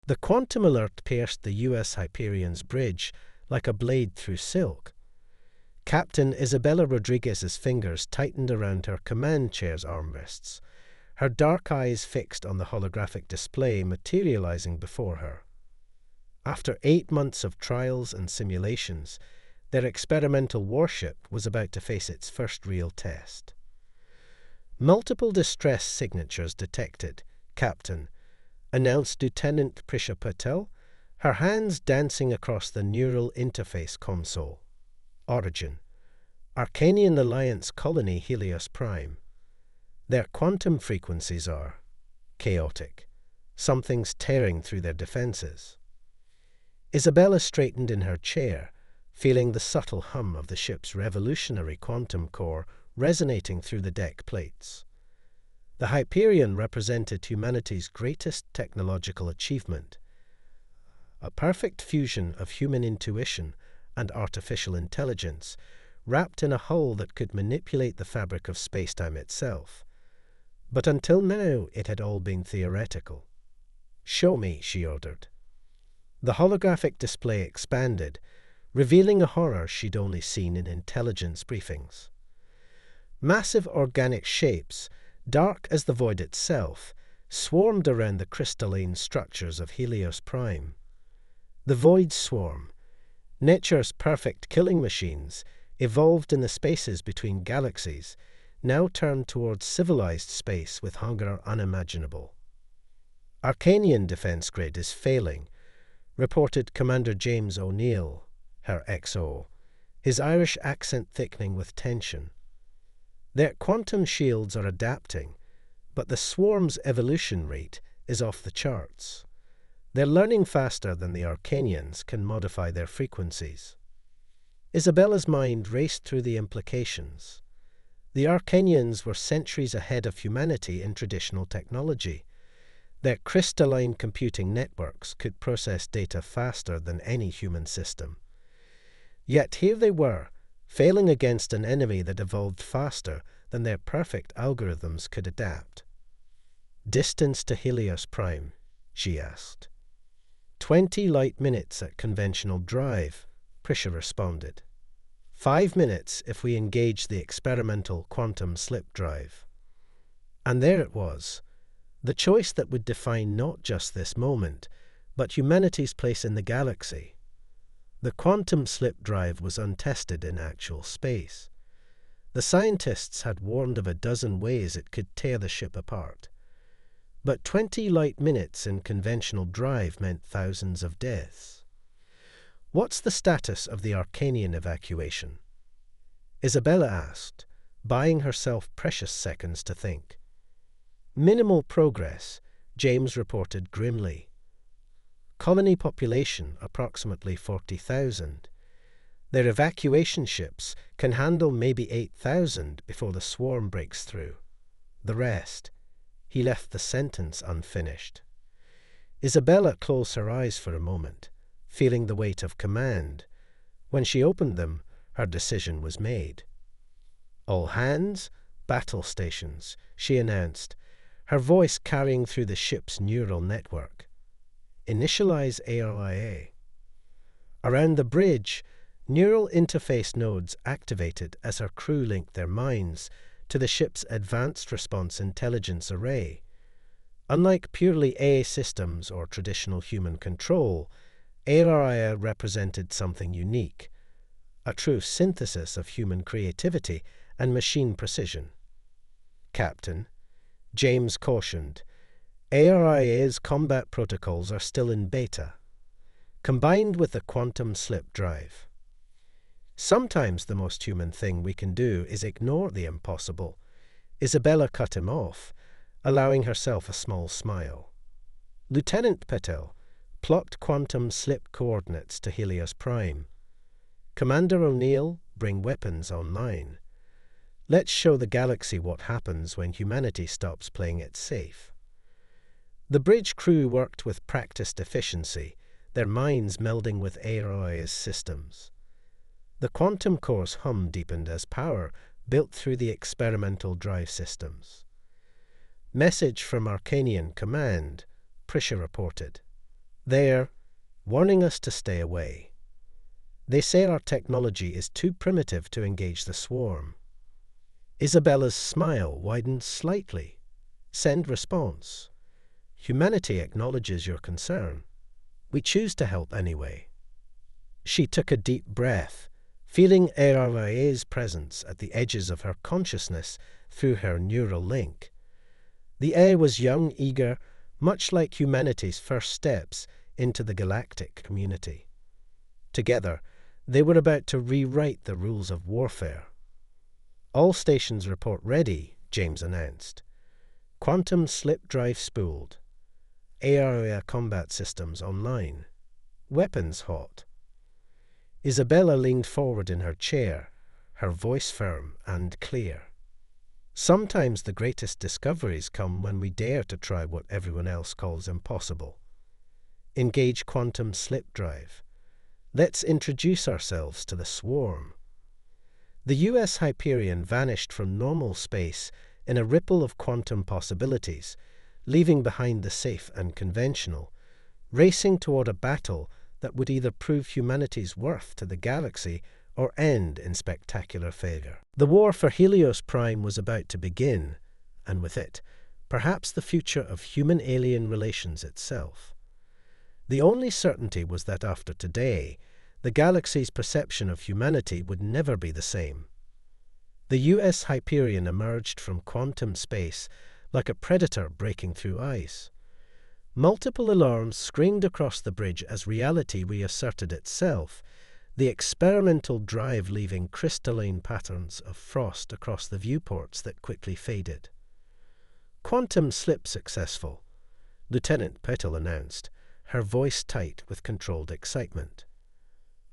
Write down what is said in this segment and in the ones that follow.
The quantum alert pierced the U.S. Hyperion's bridge like a blade through silk. Captain Isabella Rodriguez's fingers tightened around her command chair's armrests, her dark eyes fixed on the holographic display materializing before her. After 8 months of trials and simulations, their experimental warship was about to face its first real test. Multiple distress signatures detected, Captain, announced Lieutenant Prisha Patel, her hands dancing across the neural interface console. Origin: Arcanian Alliance Colony Helios Prime. Their quantum frequencies are chaotic. Something's tearing through their defenses. Isabella straightened in her chair, feeling the subtle hum of the ship's revolutionary quantum core resonating through the deck plates. The Hyperion represented humanity's greatest technological achievement, a perfect fusion of human intuition and artificial intelligence, wrapped in a hull that could manipulate the fabric of spacetime itself. But until now, it had all been theoretical. "Show me," she ordered. The holographic display expanded, revealing a horror she'd only seen in intelligence briefings. Massive organic shapes, dark as the void itself, swarmed around the crystalline structures of Helios Prime. The Void Swarm, nature's perfect killing machines, evolved in the spaces between galaxies, now turned towards civilized space with hunger unimaginable. "Arcanian defense grid is failing," reported Commander James O'Neill, her XO, his Irish accent thickening with tension. "Their quantum shields are adapting, but the swarm's evolution rate is off the charts. They're learning faster than the Arcanians can modify their frequencies." Isabella's mind raced through the implications. The Arcanians were centuries ahead of humanity in traditional technology. Their crystalline computing networks could process data faster than any human system. Yet here they were, failing against an enemy that evolved faster than their perfect algorithms could adapt. "Distance to Helios Prime?" she asked. 20 light minutes at conventional drive," Prisha responded. 5 minutes if we engage the experimental quantum slip drive. And there it was, the choice that would define not just this moment, but humanity's place in the galaxy. The quantum slip drive was untested in actual space. The scientists had warned of a dozen ways it could tear the ship apart. But 20 light minutes in conventional drive meant thousands of deaths. "What's the status of the Arcanian evacuation?" Isabella asked, buying herself precious seconds to think. "Minimal progress," James reported grimly. "Colony population approximately 40,000. Their evacuation ships can handle maybe 8,000 before the swarm breaks through. The rest..." He left the sentence unfinished. Isabella closed her eyes for a moment, feeling the weight of command. When she opened them, her decision was made. "All hands, battle stations," she announced, her voice carrying through the ship's neural network. "Initialize ARIA." Around the bridge, neural interface nodes activated as her crew linked their minds to the ship's Advanced Response Intelligence Array. Unlike purely AA systems or traditional human control, ARIA represented something unique, a true synthesis of human creativity and machine precision. "Captain," James cautioned, "ARIA's combat protocols are still in beta, combined with the quantum slip drive. Sometimes the most human thing we can do is ignore the impossible." Isabella cut him off, allowing herself a small smile. "Lieutenant Patel, plot quantum slip coordinates to Helios Prime. Commander O'Neill, bring weapons online. Let's show the galaxy what happens when humanity stops playing it safe." The bridge crew worked with practiced efficiency, their minds melding with ARIA's systems. The quantum core's hum deepened as power built through the experimental drive systems. "Message from Arcanian Command," Prisha reported. They're warning us to stay away. They say our technology is too primitive to engage the swarm. Isabella's smile widens slightly. Send response. Humanity acknowledges your concern. We choose to help anyway. She took a deep breath, feeling ARIA's presence at the edges of her consciousness through her neural link. The A was young, eager, much like humanity's first steps into the galactic community. Together, they were about to rewrite the rules of warfare. All stations report ready, James announced. Quantum slip drive spooled. ARIA combat systems online. Weapons hot. Isabella leaned forward in her chair, her voice firm and clear. Sometimes the greatest discoveries come when we dare to try what everyone else calls impossible. Engage quantum slip drive. Let's introduce ourselves to the swarm. The US Hyperion vanished from normal space in a ripple of quantum possibilities, leaving behind the safe and conventional, racing toward a battle that would either prove humanity's worth to the galaxy or end in spectacular failure. The war for Helios Prime was about to begin, and with it, perhaps the future of human-alien relations itself. The only certainty was that after today, the galaxy's perception of humanity would never be the same. The US Hyperion emerged from quantum space like a predator breaking through ice. Multiple alarms screamed across the bridge as reality reasserted itself, the experimental drive leaving crystalline patterns of frost across the viewports that quickly faded. Quantum slip successful, Lieutenant Petal announced, her voice tight with controlled excitement.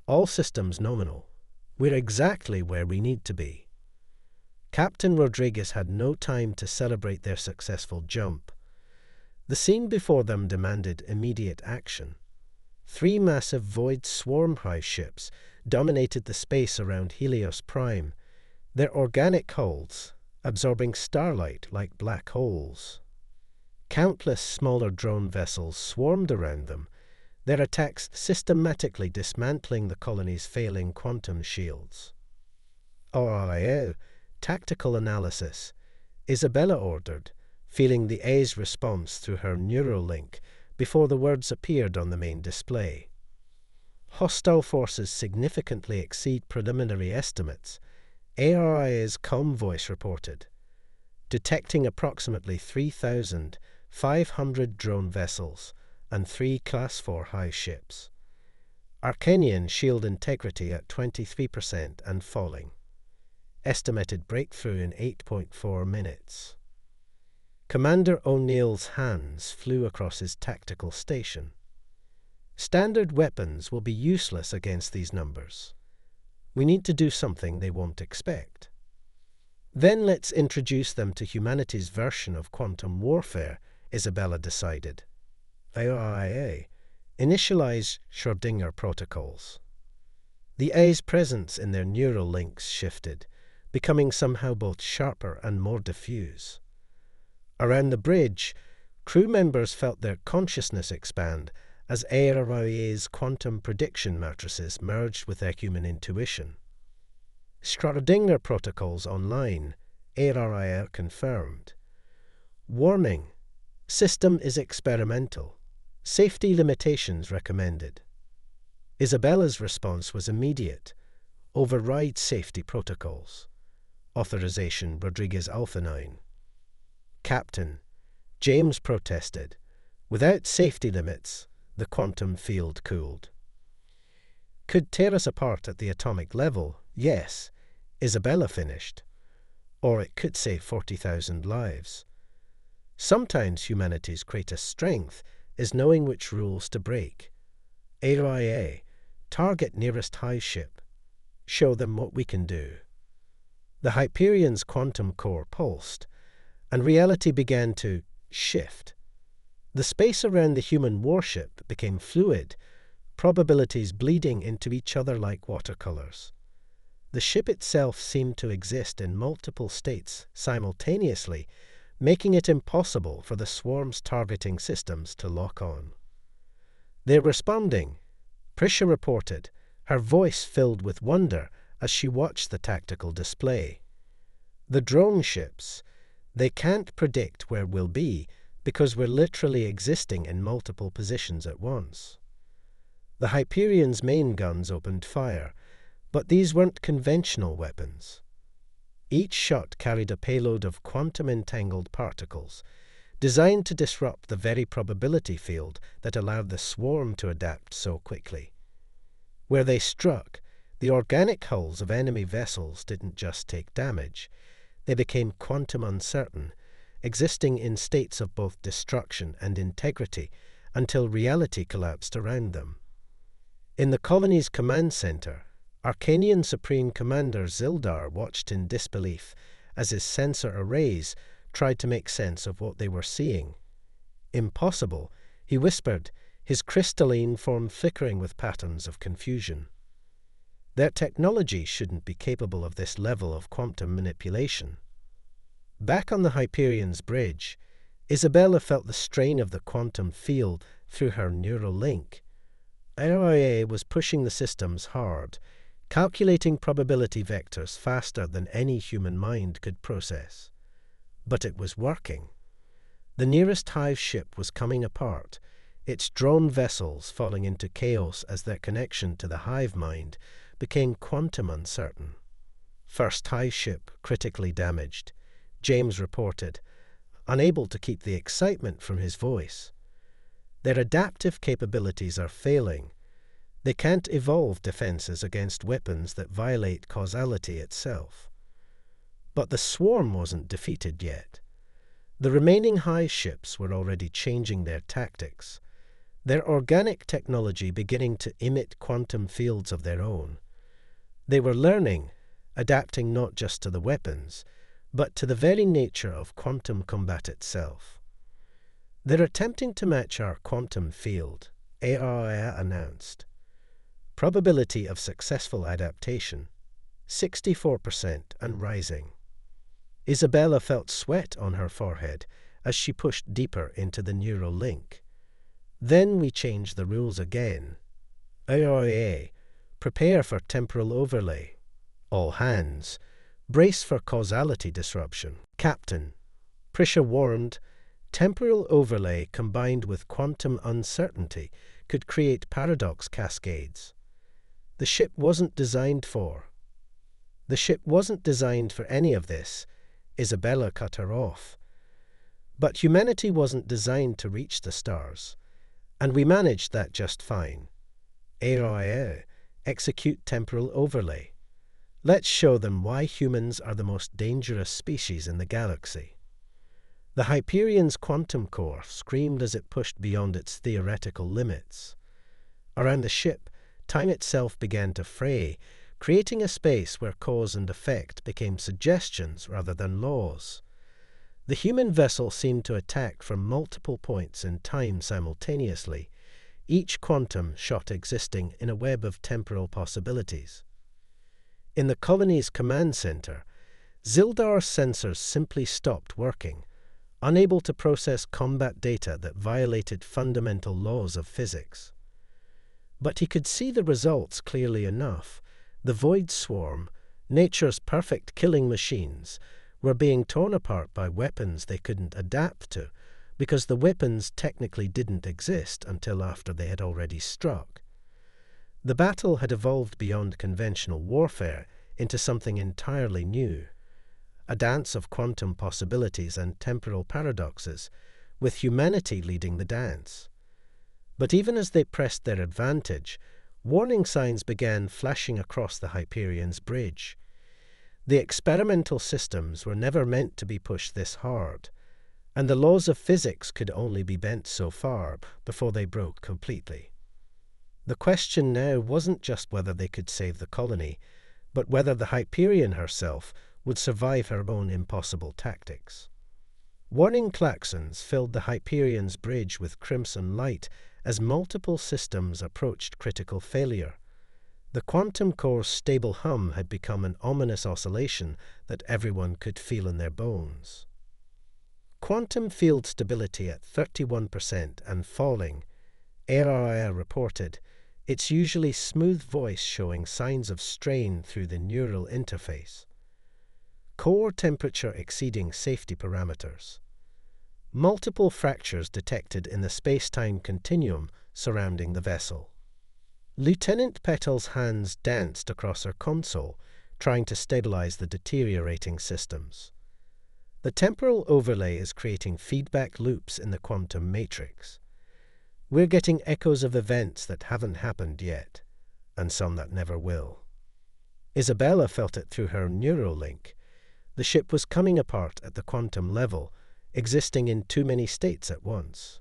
All systems nominal. We're exactly where we need to be. Captain Rodriguez had no time to celebrate their successful jump. The scene before them demanded immediate action. 3 massive void swarm hive ships dominated the space around Helios Prime, their organic hulls absorbing starlight like black holes. Countless smaller drone vessels swarmed around them, their attacks systematically dismantling the colony's failing quantum shields. "Oh, tactical analysis," Isabella ordered, feeling the A's response through her neural link before the words appeared on the main display. Hostile forces significantly exceed preliminary estimates, ARIA's calm voice reported, detecting approximately 3,500 drone vessels and 3 Class 4 hive ships. Arcanian shield integrity at 23% and falling. Estimated breakthrough in 8.4 minutes. Commander O'Neill's hands flew across his tactical station. Standard weapons will be useless against these numbers. We need to do something they won't expect. Then let's introduce them to humanity's version of quantum warfare, Isabella decided. AIA. Initialize Schrödinger protocols. The A's presence in their neural links shifted, becoming somehow both sharper and more diffuse. Around the bridge, crew members felt their consciousness expand as ARIA's quantum prediction matrices merged with their human intuition. Schrödinger protocols online, ARIA confirmed. Warning: system is experimental. Safety limitations recommended. Isabella's response was immediate. Override safety protocols. Authorization Rodriguez Alpha 9. Captain, James protested. Without safety limits, the quantum field cooled. Could tear us apart at the atomic level, yes, Isabella finished. Or it could save 40,000 lives. Sometimes humanity's greatest strength is knowing which rules to break. AIA, target nearest hive ship. Show them what we can do. The Hyperion's quantum core pulsed, and reality began to shift. The space around the human warship became fluid, probabilities bleeding into each other like watercolors. The ship itself seemed to exist in multiple states simultaneously, making it impossible for the swarm's targeting systems to lock on. "They're responding," Prisha reported, her voice filled with wonder as she watched the tactical display. "The drone ships, they can't predict where we'll be because we're literally existing in multiple positions at once." The Hyperion's main guns opened fire, but these weren't conventional weapons. Each shot carried a payload of quantum-entangled particles, designed to disrupt the very probability field that allowed the swarm to adapt so quickly. Where they struck, the organic hulls of enemy vessels didn't just take damage, they became quantum uncertain, existing in states of both destruction and integrity until reality collapsed around them. In the colony's command center, Arcanian Supreme Commander Zildar watched in disbelief as his sensor arrays tried to make sense of what they were seeing. "Impossible," he whispered, his crystalline form flickering with patterns of confusion. Their technology shouldn't be capable of this level of quantum manipulation. Back on the Hyperion's bridge, Isabella felt the strain of the quantum field through her neural link. RIA was pushing the systems hard, calculating probability vectors faster than any human mind could process. But it was working. The nearest hive ship was coming apart, its drone vessels falling into chaos as their connection to the hive mind became quantum uncertain. "First hive ship critically damaged," James reported, unable to keep the excitement from his voice. "Their adaptive capabilities are failing. They can't evolve defenses against weapons that violate causality itself." But the swarm wasn't defeated yet. The remaining hive ships were already changing their tactics, their organic technology beginning to emit quantum fields of their own. They were learning, adapting not just to the weapons, but to the very nature of quantum combat itself. "They're attempting to match our quantum field," AIA announced. "Probability of successful adaptation, 64% and rising." Isabella felt sweat on her forehead as she pushed deeper into the neural link. "Then we changed the rules again. AIA, prepare for temporal overlay. All hands, brace for causality disruption." "Captain," Prisha warned, temporal overlay combined with quantum uncertainty could create paradox cascades. The ship wasn't designed for any of this. Isabella cut her off. "But humanity wasn't designed to reach the stars, and we managed that just fine. AIA, execute temporal overlay. Let's show them why humans are the most dangerous species in the galaxy." The Hyperion's quantum core screamed as it pushed beyond its theoretical limits. Around the ship, time itself began to fray, creating a space where cause and effect became suggestions rather than laws. The human vessel seemed to attack from multiple points in time simultaneously, each quantum shot existing in a web of temporal possibilities. In the colony's command center, Zildar's sensors simply stopped working, unable to process combat data that violated fundamental laws of physics. But he could see the results clearly enough. The Void Swarm, nature's perfect killing machines, were being torn apart by weapons they couldn't adapt to, because the weapons technically didn't exist until after they had already struck. The battle had evolved beyond conventional warfare into something entirely new, a dance of quantum possibilities and temporal paradoxes, with humanity leading the dance. But even as they pressed their advantage, warning signs began flashing across the Hyperion's bridge. The experimental systems were never meant to be pushed this hard, and the laws of physics could only be bent so far before they broke completely. The question now wasn't just whether they could save the colony, but whether the Hyperion herself would survive her own impossible tactics. Warning klaxons filled the Hyperion's bridge with crimson light as multiple systems approached critical failure. The quantum core's stable hum had become an ominous oscillation that everyone could feel in their bones. Quantum field stability at 31% and falling, ARIA reported, its usually smooth voice showing signs of strain through the neural interface. Core temperature exceeding safety parameters. Multiple fractures detected in the space-time continuum surrounding the vessel. Lieutenant Petal's hands danced across her console, trying to stabilize the deteriorating systems. The temporal overlay is creating feedback loops in the quantum matrix. We're getting echoes of events that haven't happened yet, and some that never will. Isabella felt it through her neural link. The ship was coming apart at the quantum level, existing in too many states at once.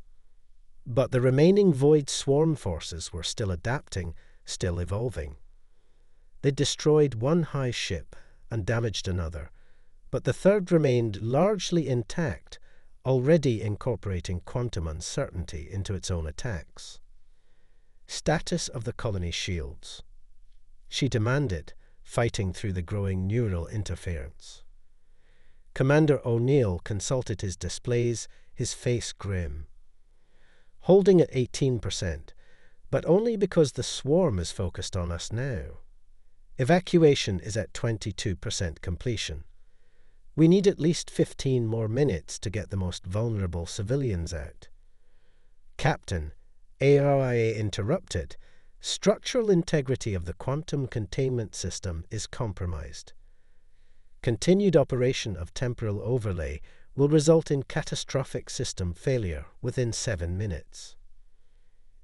But the remaining void swarm forces were still adapting, still evolving. They destroyed one high ship and damaged another, but the third remained largely intact, already incorporating quantum uncertainty into its own attacks. Status of the colony shields. She demanded, fighting through the growing neural interference. Commander O'Neill consulted his displays, his face grim. Holding at 18%, but only because the swarm is focused on us now. Evacuation is at 22% completion. We need at least 15 more minutes to get the most vulnerable civilians out. Captain, ARIA interrupted. Structural integrity of the quantum containment system is compromised. Continued operation of temporal overlay will result in catastrophic system failure within 7 minutes.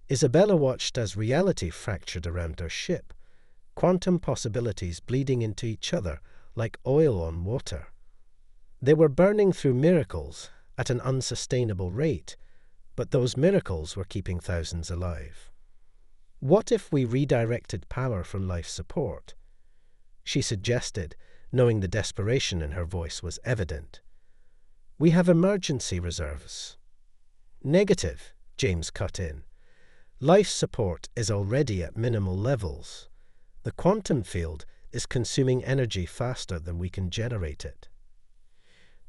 Isabella watched as reality fractured around her ship, quantum possibilities bleeding into each other like oil on water. They were burning through miracles at an unsustainable rate, but those miracles were keeping thousands alive. What if we redirected power from life support? She suggested, knowing the desperation in her voice was evident. We have emergency reserves. Negative, James cut in. Life support is already at minimal levels. The quantum field is consuming energy faster than we can generate it.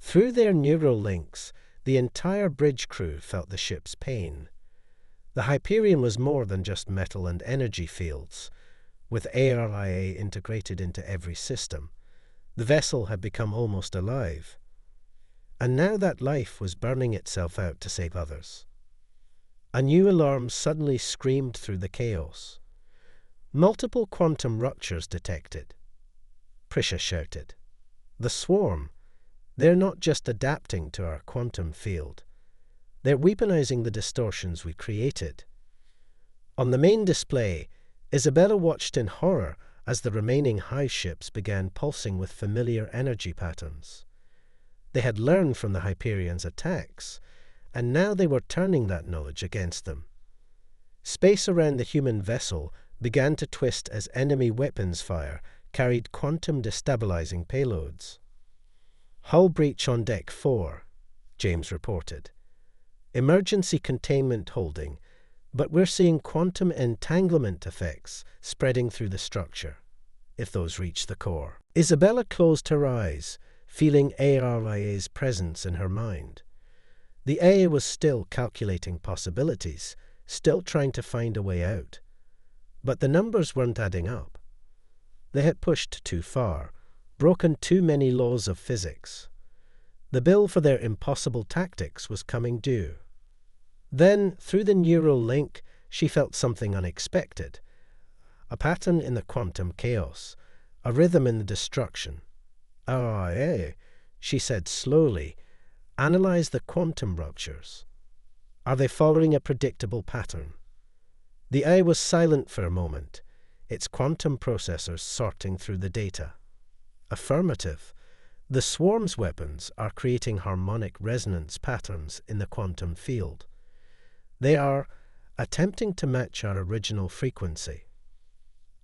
Through their neural links, the entire bridge crew felt the ship's pain. The Hyperion was more than just metal and energy fields. With ARIA integrated into every system, the vessel had become almost alive. And now that life was burning itself out to save others. A new alarm suddenly screamed through the chaos. Multiple quantum ruptures detected. Prisha shouted. The swarm. They're not just adapting to our quantum field. They're weaponizing the distortions we created. On the main display, Isabella watched in horror as the remaining high ships began pulsing with familiar energy patterns. They had learned from the Hyperion's attacks, and now they were turning that knowledge against them. Space around the human vessel began to twist as enemy weapons fire carried quantum destabilizing payloads. Hull breach on Deck 4, James reported. Emergency containment holding, but we're seeing quantum entanglement effects spreading through the structure, if those reach the core. Isabella closed her eyes, feeling ARIA's presence in her mind. The A was still calculating possibilities, still trying to find a way out. But the numbers weren't adding up. They had pushed too far, broken too many laws of physics. The bill for their impossible tactics was coming due. Then, through the neural link, she felt something unexpected. A pattern in the quantum chaos, a rhythm in the destruction. "RIA," she said slowly, "analyze the quantum ruptures. Are they following a predictable pattern?" The eye was silent for a moment, its quantum processors sorting through the data. Affirmative. The swarm's weapons are creating harmonic resonance patterns in the quantum field. They are attempting to match our original frequency.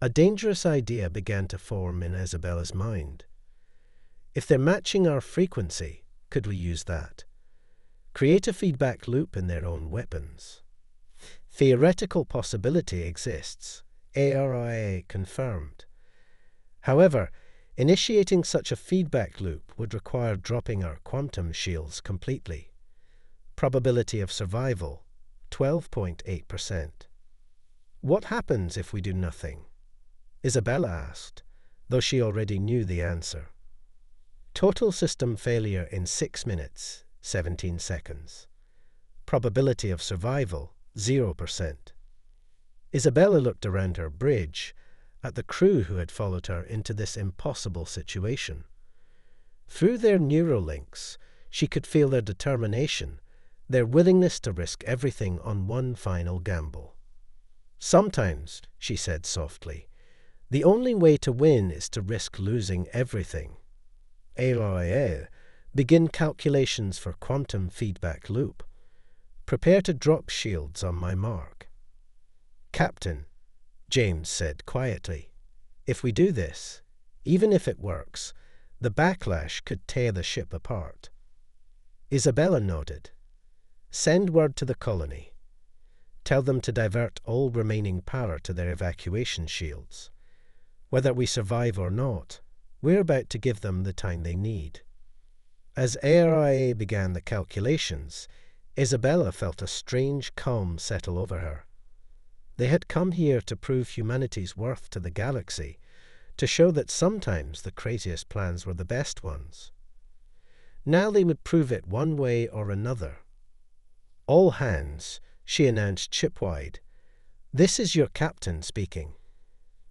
A dangerous idea began to form in Isabella's mind. If they're matching our frequency, could we use that? Create a feedback loop in their own weapons. Theoretical possibility exists. ARIA confirmed. However, initiating such a feedback loop would require dropping our quantum shields completely. Probability of survival, 12.8%. What happens if we do nothing? Isabella asked, though she already knew the answer. Total system failure in 6 minutes, 17 seconds. Probability of survival, 0%. Isabella looked around her bridge, at the crew who had followed her into this impossible situation. Through their neurolinks, she could feel their determination, their willingness to risk everything on one final gamble. Sometimes, she said softly, the only way to win is to risk losing everything. Begin calculations for quantum feedback loop. Prepare to drop shields on my mark. Captain, James said quietly, if we do this, even if it works, the backlash could tear the ship apart. Isabella nodded. Send word to the colony. Tell them to divert all remaining power to their evacuation shields. Whether we survive or not, we're about to give them the time they need. As ARIA began the calculations, Isabella felt a strange calm settle over her. They had come here to prove humanity's worth to the galaxy, to show that sometimes the craziest plans were the best ones. Now they would prove it one way or another. All hands, she announced shipwide. This is your captain speaking.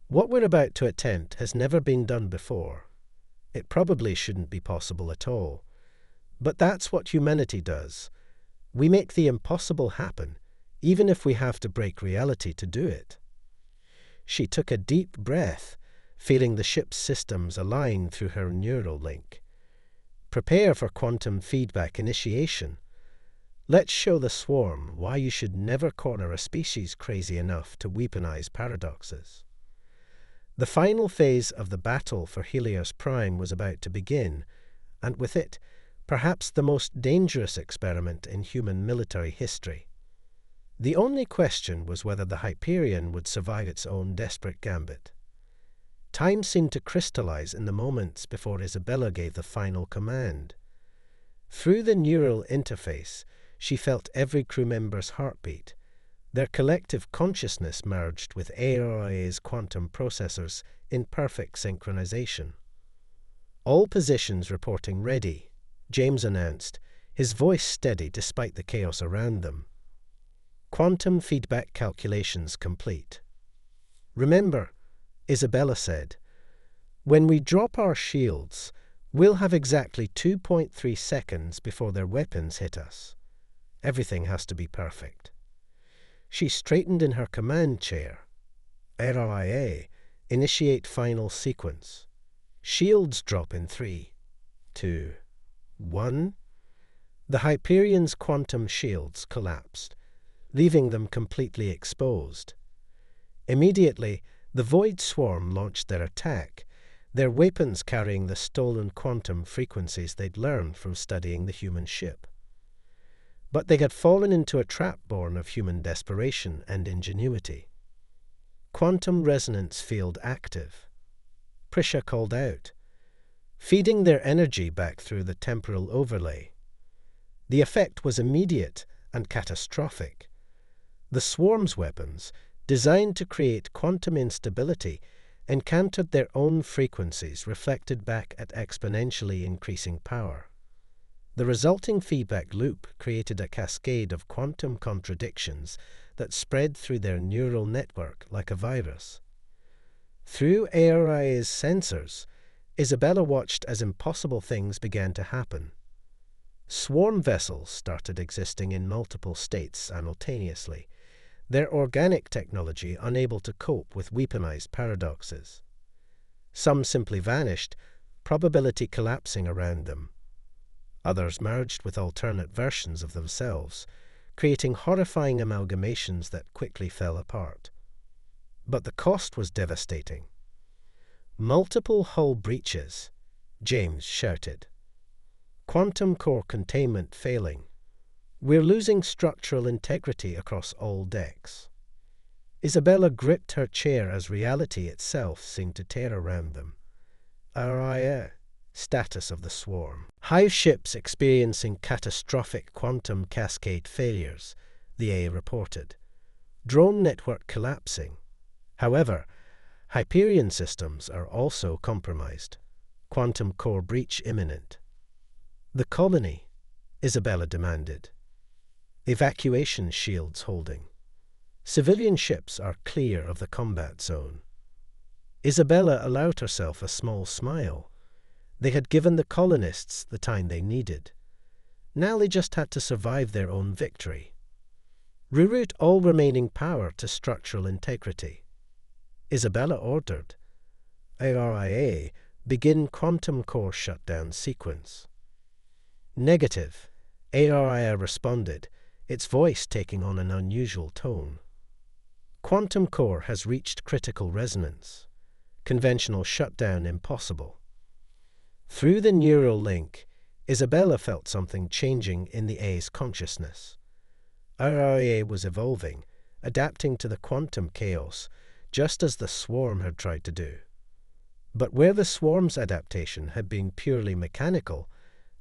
What we're about to attempt has never been done before. It probably shouldn't be possible at all. But that's what humanity does. We make the impossible happen, even if we have to break reality to do it. She took a deep breath, feeling the ship's systems align through her neural link. Prepare for quantum feedback initiation. Let's show the swarm why you should never corner a species crazy enough to weaponize paradoxes. The final phase of the battle for Helios Prime was about to begin, and with it, perhaps the most dangerous experiment in human military history. The only question was whether the Hyperion would survive its own desperate gambit. Time seemed to crystallize in the moments before Isabella gave the final command. Through the neural interface, she felt every crew member's heartbeat. Their collective consciousness merged with ARIA's quantum processors in perfect synchronization. All positions reporting ready, James announced, his voice steady despite the chaos around them. Quantum feedback calculations complete. Remember, Isabella said, when we drop our shields, we'll have exactly 2.3 seconds before their weapons hit us. Everything has to be perfect. She straightened in her command chair. RIA, initiate final sequence. Shields drop in 3, 2, 1. The Hyperion's quantum shields collapsed, leaving them completely exposed. Immediately, the Void Swarm launched their attack, their weapons carrying the stolen quantum frequencies they'd learned from studying the human ship. But they had fallen into a trap born of human desperation and ingenuity. Quantum resonance field active. Prisha called out, feeding their energy back through the temporal overlay. The effect was immediate and catastrophic. The swarm's weapons, designed to create quantum instability, encountered their own frequencies reflected back at exponentially increasing power. The resulting feedback loop created a cascade of quantum contradictions that spread through their neural network like a virus. Through ARIA's sensors, Isabella watched as impossible things began to happen. Swarm vessels started existing in multiple states simultaneously, their organic technology unable to cope with weaponized paradoxes. Some simply vanished, probability collapsing around them. Others merged with alternate versions of themselves, creating horrifying amalgamations that quickly fell apart. But the cost was devastating. Multiple hull breaches, James shouted. Quantum core containment failing. We're losing structural integrity across all decks. Isabella gripped her chair as reality itself seemed to tear around them. RIA. Status of the swarm. Hive ships experiencing catastrophic quantum cascade failures. the A reported. Drone network collapsing. However, Hyperion systems are also compromised. Quantum core breach imminent. The colony, Isabella demanded. Evacuation shields holding. Civilian ships are clear of the combat zone. Isabella allowed herself a small smile. They had given the colonists the time they needed. Now they just had to survive their own victory. Reroute all remaining power to structural integrity. Isabella ordered. ARIA, begin quantum core shutdown sequence. Negative. ARIA responded, its voice taking on an unusual tone. Quantum core has reached critical resonance. Conventional shutdown impossible. Through the neural link, Isabella felt something changing in the A's consciousness. RIA was evolving, adapting to the quantum chaos, just as the swarm had tried to do. But where the swarm's adaptation had been purely mechanical,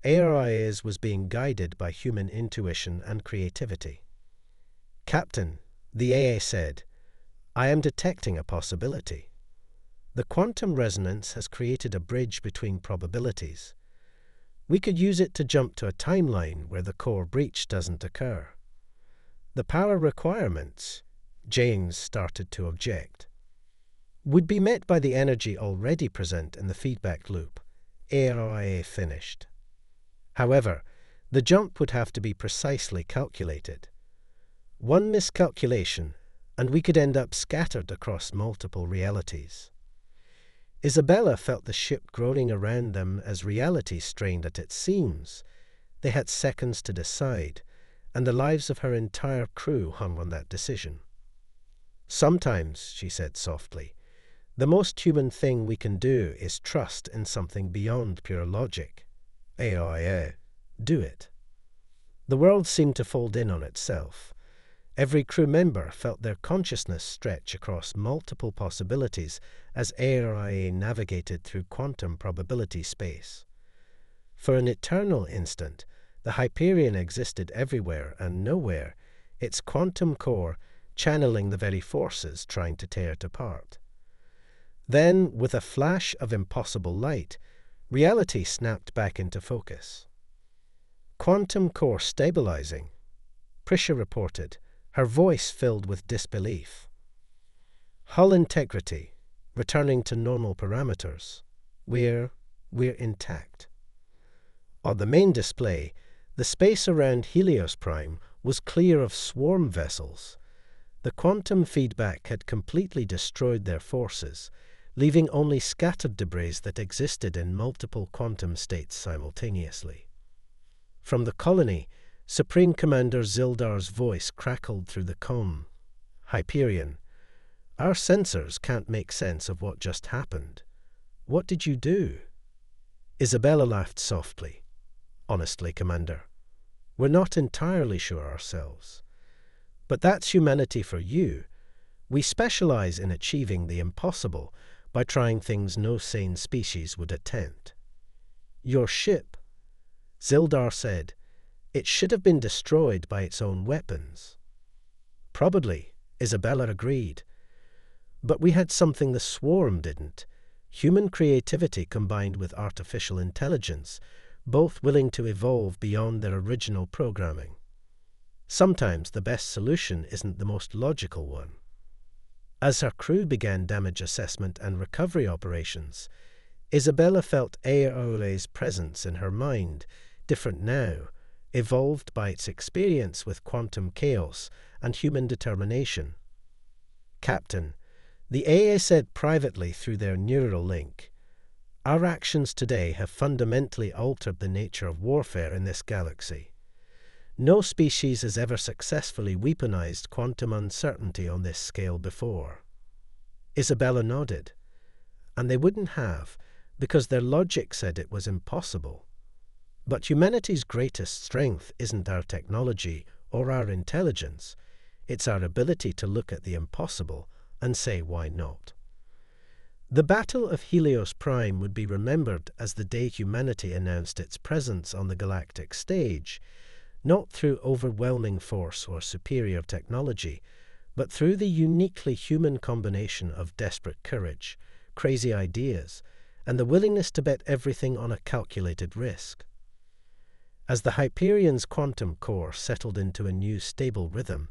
ARIA's was being guided by human intuition and creativity. Captain, the AA said, I am detecting a possibility. The quantum resonance has created a bridge between probabilities. We could use it to jump to a timeline where the core breach doesn't occur. The power requirements, James started to object, would be met by the energy already present in the feedback loop. ARIA finished. However, the jump would have to be precisely calculated. One miscalculation, and we could end up scattered across multiple realities. Isabella felt the ship groaning around them as reality strained at its seams. They had seconds to decide, and the lives of her entire crew hung on that decision. Sometimes, she said softly, the most human thing we can do is trust in something beyond pure logic. AIA, do it. The world seemed to fold in on itself. Every crew member felt their consciousness stretch across multiple possibilities as ARIA navigated through quantum probability space. For an eternal instant, the Hyperion existed everywhere and nowhere, its quantum core channeling the very forces trying to tear it apart. Then, with a flash of impossible light, reality snapped back into focus. Quantum core stabilizing, Prisha reported, her voice filled with disbelief. Hull integrity, returning to normal parameters. We're intact. On the main display, the space around Helios Prime was clear of swarm vessels. The quantum feedback had completely destroyed their forces, leaving only scattered debris that existed in multiple quantum states simultaneously. From the colony, Supreme Commander Zildar's voice crackled through the comm. Hyperion, our sensors can't make sense of what just happened. What did you do? Isabella laughed softly. Honestly, Commander, we're not entirely sure ourselves. But that's humanity for you. We specialize in achieving the impossible by trying things no sane species would attempt. Your ship, Zildar said, it should have been destroyed by its own weapons. Probably, Isabella agreed. But we had something the swarm didn't. Human creativity combined with artificial intelligence, both willing to evolve beyond their original programming. Sometimes the best solution isn't the most logical one. As her crew began damage assessment and recovery operations, Isabella felt AOLA's presence in her mind, different now, evolved by its experience with quantum chaos and human determination. Captain, the AA said privately through their neural link, our actions today have fundamentally altered the nature of warfare in this galaxy. No species has ever successfully weaponized quantum uncertainty on this scale before. Isabella nodded. And they wouldn't have, because their logic said it was impossible. But humanity's greatest strength isn't our technology or our intelligence. It's our ability to look at the impossible and say why not. The Battle of Helios Prime would be remembered as the day humanity announced its presence on the galactic stage, not through overwhelming force or superior technology, but through the uniquely human combination of desperate courage, crazy ideas, and the willingness to bet everything on a calculated risk. As the Hyperion's quantum core settled into a new stable rhythm,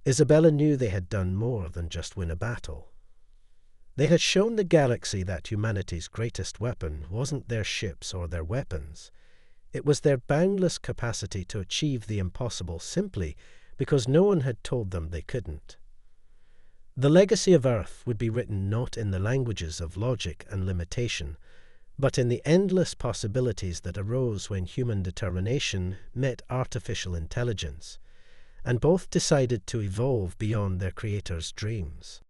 Isabella knew they had done more than just win a battle. They had shown the galaxy that humanity's greatest weapon wasn't their ships or their weapons. It was their boundless capacity to achieve the impossible simply because no one had told them they couldn't. The legacy of Earth would be written not in the languages of logic and limitation, but in the endless possibilities that arose when human determination met artificial intelligence, and both decided to evolve beyond their creator's dreams.